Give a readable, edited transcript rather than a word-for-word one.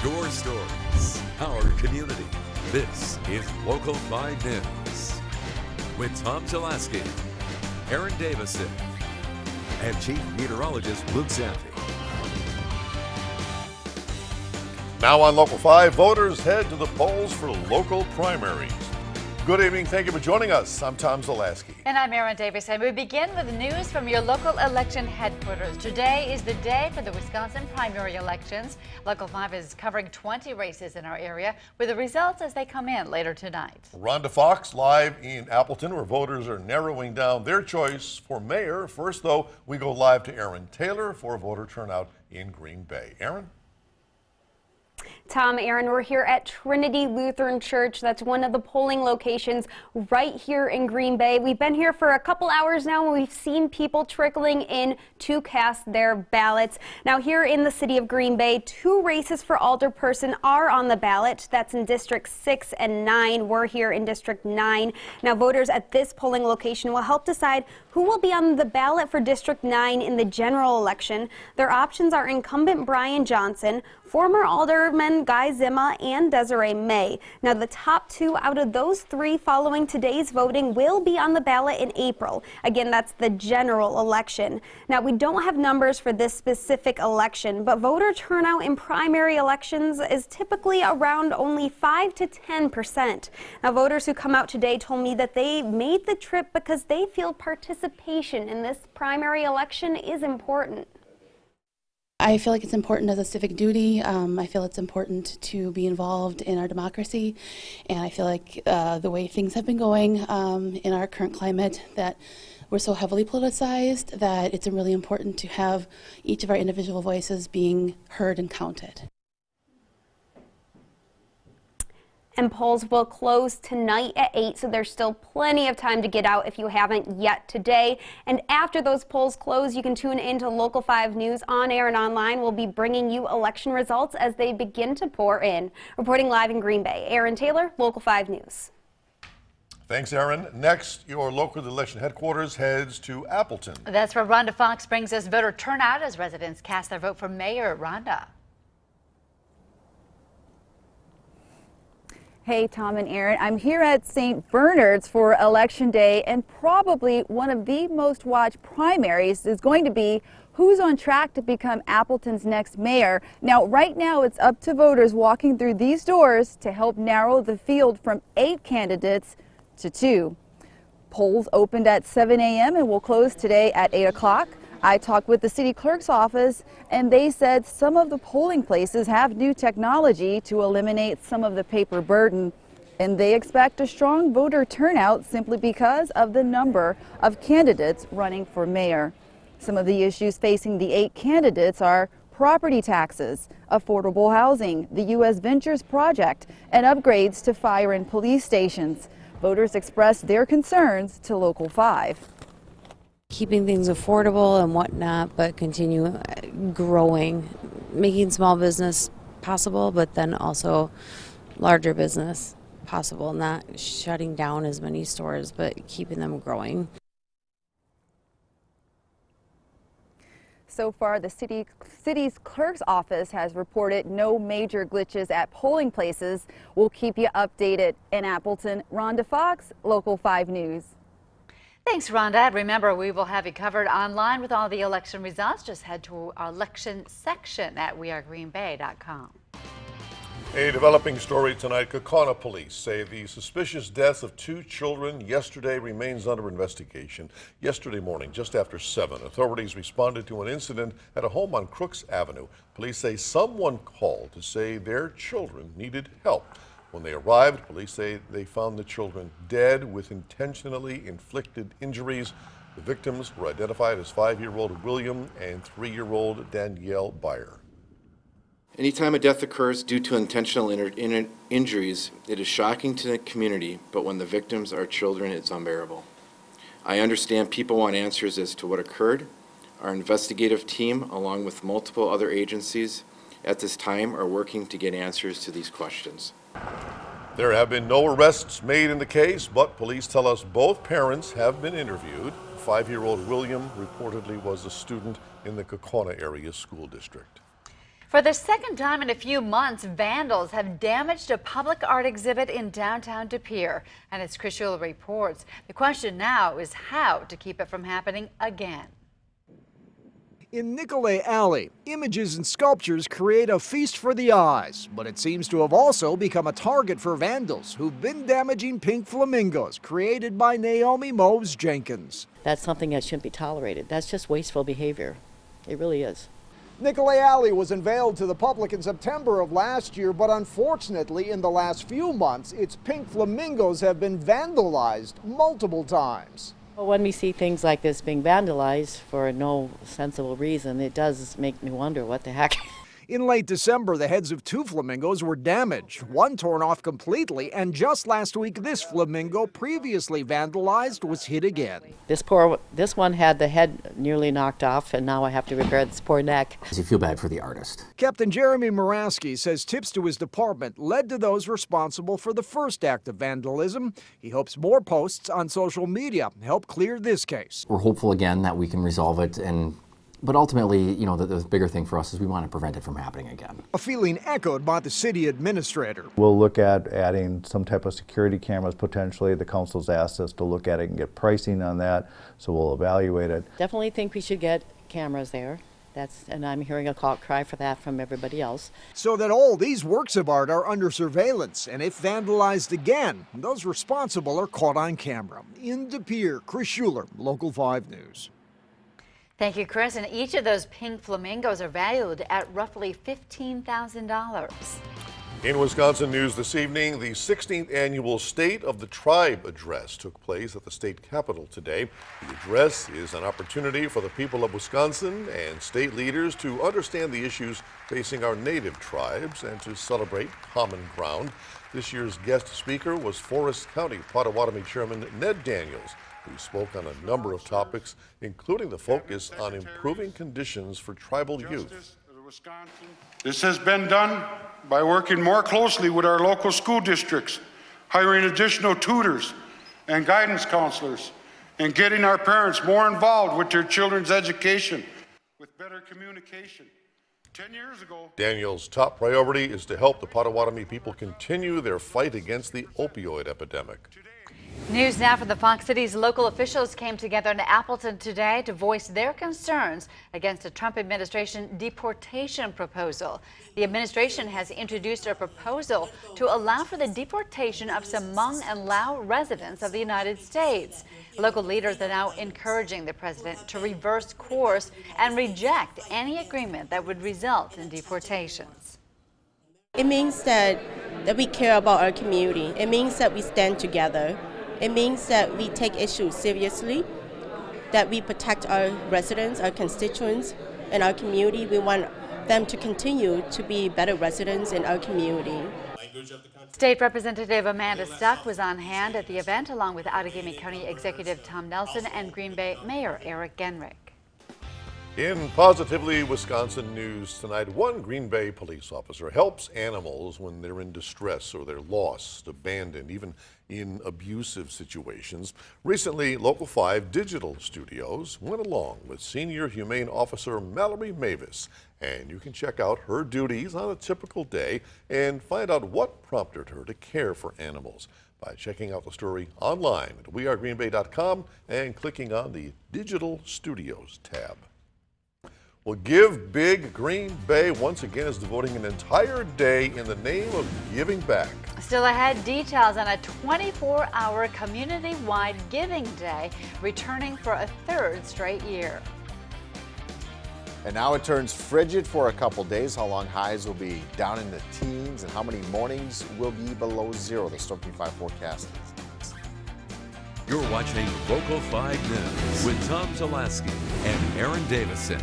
Your stories, our community. This is Local 5 News. With Tom Jelaski, Aaron Davison, and Chief Meteorologist Luke Zanti. Now on Local 5, voters head to the polls for local primaries. Good evening. Thank you for joining us. I'm Tom Zalaski. And I'm Aaron Davison. We begin with news from your local election headquarters. Today is the day for the Wisconsin primary elections. Local 5 is covering 20 races in our area with the results as they come in later tonight. Rhonda Fox live in Appleton, where voters are narrowing down their choice for mayor. First, though, we go live to Aaron Taylor for voter turnout in Green Bay. Aaron? Tom, Aaron, we're here at Trinity Lutheran Church. That's one of the polling locations right here in Green Bay. We've been here for a couple hours now, and we've seen people trickling in to cast their ballots. Now, here in the city of Green Bay, 2 races for alderperson are on the ballot. That's in District 6 and 9. We're here in District 9. Now, voters at this polling location will help decide who will be on the ballot for District 9 in the general election. Their options are incumbent Brian Johnson, former Alderman Guy Zima, and Desiree May. Now, the top 2 out of those 3 following today's voting will be on the ballot in April. Again, that's the general election. Now, we don't have numbers for this specific election, but voter turnout in primary elections is typically around only 5 to 10%. Now, voters who come out today told me that they made the trip because they feel participation in this primary election is important. I feel like it's important as a civic duty. I feel it's important to be involved in our democracy, and I feel like the way things have been going in our current climate, that we're so heavily politicized, that it's really important to have each of our individual voices being heard and counted. And polls will close tonight at 8, so there's still plenty of time to get out if you haven't yet today. And after those polls close, you can tune into Local 5 News on air and online. We'll be bringing you election results as they begin to pour in. Reporting live in Green Bay, Aaron Taylor, Local 5 News. Thanks, Aaron. Next, your local election headquarters heads to Appleton. That's where Rhonda Fox brings us voter turnout as residents cast their vote for Mayor. Rhonda. Hey, Tom and Aaron. I'm here at St. Bernard's for Election Day, and probably one of the most watched primaries is going to be who's on track to become Appleton's next mayor. Now, right now, it's up to voters walking through these doors to help narrow the field from 8 candidates to 2. Polls opened at 7 a.m. and will close today at 8 o'clock. I talked with the city clerk's office, and they said some of the polling places have new technology to eliminate some of the paper burden, and they expect a strong voter turnout simply because of the number of candidates running for mayor. Some of the issues facing the 8 candidates are property taxes, affordable housing, the U.S. Ventures project, and upgrades to fire and police stations. Voters expressed their concerns to Local 5. Keeping things affordable and whatnot, but continue growing, making small business possible, but then also larger business possible, not shutting down as many stores, but keeping them growing. So far, the city's clerk's office has reported no major glitches at polling places. We'll keep you updated. In Appleton, Rhonda Fox, Local 5 News. Thanks, Rhonda. Remember, we will have you covered online with all the election results. Just head to our election section at wearegreenbay.com. A developing story tonight. Kaukauna police say the suspicious death of 2 children yesterday remains under investigation. Yesterday morning, just after 7, authorities responded to an incident at a home on Crooks Avenue. Police say someone called to say their children needed help. When they arrived, police say they found the children dead with intentionally inflicted injuries. The victims were identified as 5-year-old William and 3-year-old Danielle Byer. Anytime a death occurs due to intentional injuries, it is shocking to the community, but when the victims are children, it's unbearable. I understand people want answers as to what occurred. Our investigative team, along with multiple other agencies, at this time are working to get answers to these questions. There have been no arrests made in the case, but police tell us both parents have been interviewed. 5-year-old William reportedly was a student in the Kaukauna area school district. For the second time in a few months, vandals have damaged a public art exhibit in downtown De Pere. And as Chris Schuler reports, the question now is how to keep it from happening again. In Nicolay Alley, images and sculptures create a feast for the eyes, but it seems to have also become a target for vandals who've been damaging pink flamingos created by Naomi Mose Jenkins. That's something that shouldn't be tolerated. That's just wasteful behavior. It really is. Nicolay Alley was unveiled to the public in September of last year, but unfortunately in the last few months, its pink flamingos have been vandalized multiple times. Well, when we see things like this being vandalized for no sensible reason, it does make me wonder what the heck. In late December, the heads of 2 flamingos were damaged, one torn off completely, and just last week, this flamingo, previously vandalized, was hit again. This one had the head nearly knocked off, and now I have to repair this poor neck. You feel bad for the artist. Captain Jeremy Moraski says tips to his department led to those responsible for the first act of vandalism. He hopes more posts on social media help clear this case. We're hopeful again that we can resolve it, but ultimately, you know, the bigger thing for us is we want to prevent it from happening again. A feeling echoed by the city administrator. We'll look at adding some type of security cameras potentially. The council's asked us to look at it and get pricing on that, so we'll evaluate it. Definitely think we should get cameras there. And I'm hearing a cry for that from everybody else. So that all these works of art are under surveillance, and if vandalized again, those responsible are caught on camera. In De Pere, Chris Schuler, Local 5 News. Thank you, Chris. And each of those pink flamingos are valued at roughly $15,000. In Wisconsin news this evening, the 16th annual State of the Tribe address took place at the state capitol today. The address is an opportunity for the people of Wisconsin and state leaders to understand the issues facing our native tribes and to celebrate common ground. This year's guest speaker was Forest County Potawatomi Chairman Ned Daniels, who spoke on a number of topics, including the focus on improving conditions for tribal youth. This has been done by working more closely with our local school districts, hiring additional tutors and guidance counselors, and getting our parents more involved with their children's education with better communication. 10 years ago, Daniels' top priority is to help the Potawatomi people continue their fight against the opioid epidemic. News now from the Fox Cities. Local officials came together in Appleton today to voice their concerns against a Trump administration deportation proposal. The administration has introduced a proposal to allow for the deportation of some Hmong and Lao residents of the United States. Local leaders are now encouraging the president to reverse course and reject any agreement that would result in deportations. It means that we care about our community. It means that we stand together. It means that we take issues seriously, that we protect our residents, our constituents, and our community. We want them to continue to be better residents in our community. State Representative Amanda Stuck was on hand at the event, along with Outagamie County Executive Tom Nelson and Green Bay Mayor Eric Genrich. In Positively Wisconsin news tonight, one Green Bay police officer helps animals when they're in distress or they're lost, abandoned, even in abusive situations. Recently, Local 5 Digital Studios went along with Senior Humane Officer Mallory Mavis, and you can check out her duties on a typical day and find out what prompted her to care for animals by checking out the story online at wearegreenbay.com and clicking on the Digital Studios tab. Well, Give Big Green Bay once again is devoting an entire day in the name of giving back. Still ahead, details on a 24-hour community-wide giving day returning for a third straight year. And now it turns frigid for a couple days. How long highs will be down in the teens and how many mornings will be below zero. The Storm Team 5 forecast. You're watching Local 5 News with Tom Zalaski and Aaron Davison.